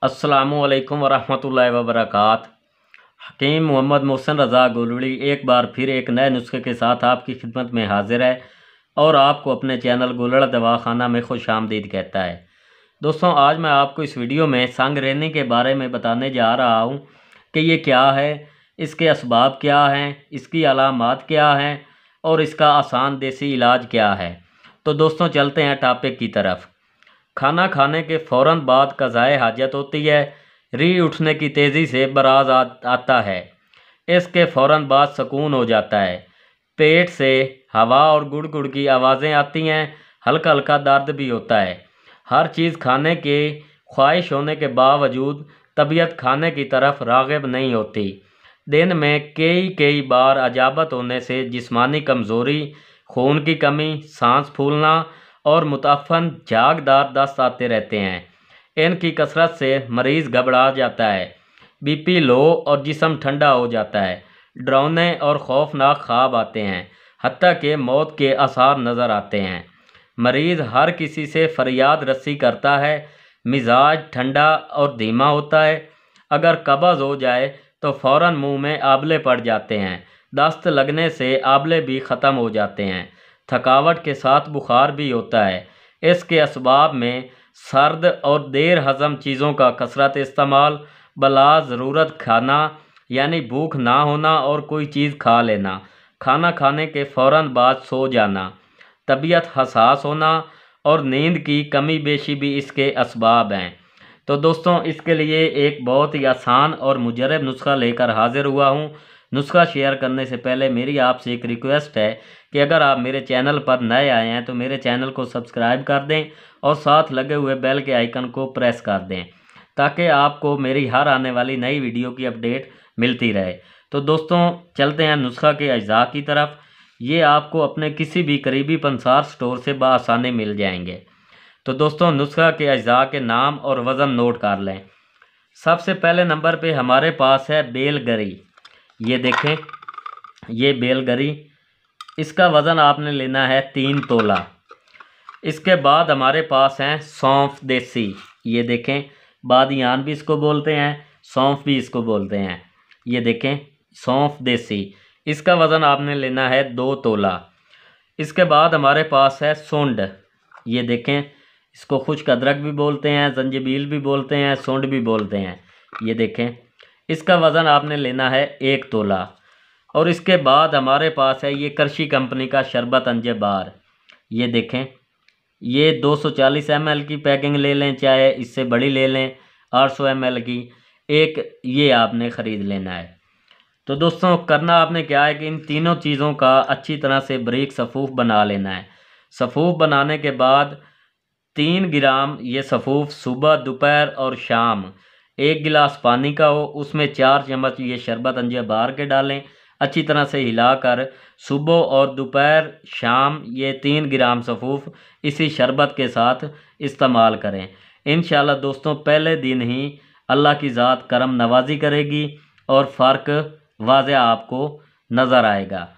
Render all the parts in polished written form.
अस्सलामुअलैकुम वरहमतुल्लाहि वबरकात। हकीम मोहम्मद मोहसिन रज़ा गोलवली एक बार फिर एक नए नुस्खे के साथ आपकी खिदमत में हाजिर है और आपको अपने चैनल गोलड़ा दवाखाना में खुशामदीद कहता है। दोस्तों, आज मैं आपको इस वीडियो में संगरेनी के बारे में बताने जा रहा हूँ कि ये क्या है, इसके असबाब क्या हैं, इसकी अलामात क्या हैं और इसका आसान देसी इलाज क्या है। तो दोस्तों, चलते हैं टॉपिक की तरफ। खाना खाने के फ़ौरन बाद क़ज़ाए हाजत होती है। री उठने की तेज़ी से बराज आता है। इसके फ़ौरन बाद सुकून हो जाता है। पेट से हवा और गुड़ की आवाज़ें आती हैं। हल्का हल्का दर्द भी होता है। हर चीज़ खाने के ख्वाहिश होने के बावजूद तबीयत खाने की तरफ राग़िब नहीं होती। दिन में कई बार अजाबत होने से जिस्मानी कमज़ोरी, खून की कमी, सांस फूलना और मुतअफ़्फ़न झागदार दस्त आते रहते हैं। इनकी कसरत से मरीज़ घबरा जाता है, बीपी लो और जिस्म ठंडा हो जाता है। डरावने और खौफनाक ख्वाब आते हैं, हत्ता कि मौत के आसार नज़र आते हैं। मरीज़ हर किसी से फरियाद रसी करता है। मिजाज ठंडा और धीमा होता है। अगर कब्ज़ हो जाए तो फ़ौरन मुंह में आबले पड़ जाते हैं। दस्त लगने से आबले भी ख़त्म हो जाते हैं। थकावट के साथ बुखार भी होता है। इसके असबाब में सर्द और देर हज़म चीज़ों का कसरत इस्तेमाल, बला ज़रूरत खाना यानी भूख ना होना और कोई चीज़ खा लेना, खाना खाने के फ़ौरन बाद सो जाना, तबीयत हसास होना और नींद की कमी बेशी भी इसके असबाब हैं। तो दोस्तों, इसके लिए एक बहुत ही आसान और मुजरब नुस्खा लेकर हाज़िर हुआ हूँ। नुस्खा शेयर करने से पहले मेरी आपसे एक रिक्वेस्ट है कि अगर आप मेरे चैनल पर नए आए हैं तो मेरे चैनल को सब्सक्राइब कर दें और साथ लगे हुए बेल के आइकन को प्रेस कर दें ताकि आपको मेरी हर आने वाली नई वीडियो की अपडेट मिलती रहे। तो दोस्तों, चलते हैं नुस्खा के अज्जा की तरफ। ये आपको अपने किसी भी करीबी पंसार स्टोर से बआसानी मिल जाएंगे। तो दोस्तों, नुस्खा के अज्जा के नाम और वज़न नोट कर लें। सबसे पहले नंबर पे हमारे पास है बेलगरी। ये देखें, ये बेलगरी, इसका वज़न आपने लेना है 3 तोला। इसके बाद हमारे पास हैं सौंफ देसी। ये देखें, बादियान भी इसको बोलते हैं, सौंफ भी इसको बोलते हैं। ये देखें, सौंफ देसी, इसका वज़न आपने लेना है 2 तोला। इसके बाद हमारे पास है सूंड। ये देखें, इसको खुश्क अदरक भी बोलते हैं, जंजीबील भी बोलते हैं, सूंड भी बोलते हैं। ये देखें, इसका वज़न आपने लेना है 1 तोला। और इसके बाद हमारे पास है ये करशी कंपनी का शरबत अंजे बार। ये देखें, ये 240 ml की पैकिंग ले लें, चाहे इससे बड़ी ले लें 800 ml की, एक ये आपने ख़रीद लेना है। तो दोस्तों, करना आपने क्या है कि इन तीनों चीज़ों का अच्छी तरह से बारीक सफ़ूफ बना लेना है। सफ़ूफ बनाने के बाद 3 ग्राम ये सफ़ूफ सुबह, दोपहर और शाम 1 गिलास पानी का हो, उसमें 4 चम्मच ये शरबत अंजे बार के डालें। अच्छी तरह से हिलाकर सुबह और दोपहर शाम ये 3 ग्राम सफ़ूफ इसी शरबत के साथ इस्तेमाल करें। इंशाल्लाह दोस्तों, पहले दिन ही अल्लाह की ज़ात करम नवाजी करेगी और फ़र्क वाज़े आपको नज़र आएगा।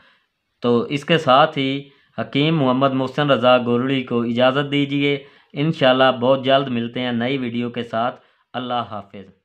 तो इसके साथ ही हकीम मोहम्मद मोहसिन रज़ा गोलवली को इजाज़त दीजिए। इंशाल्लाह बहुत जल्द मिलते हैं नई वीडियो के साथ। अल्लाह हाफ़िज़।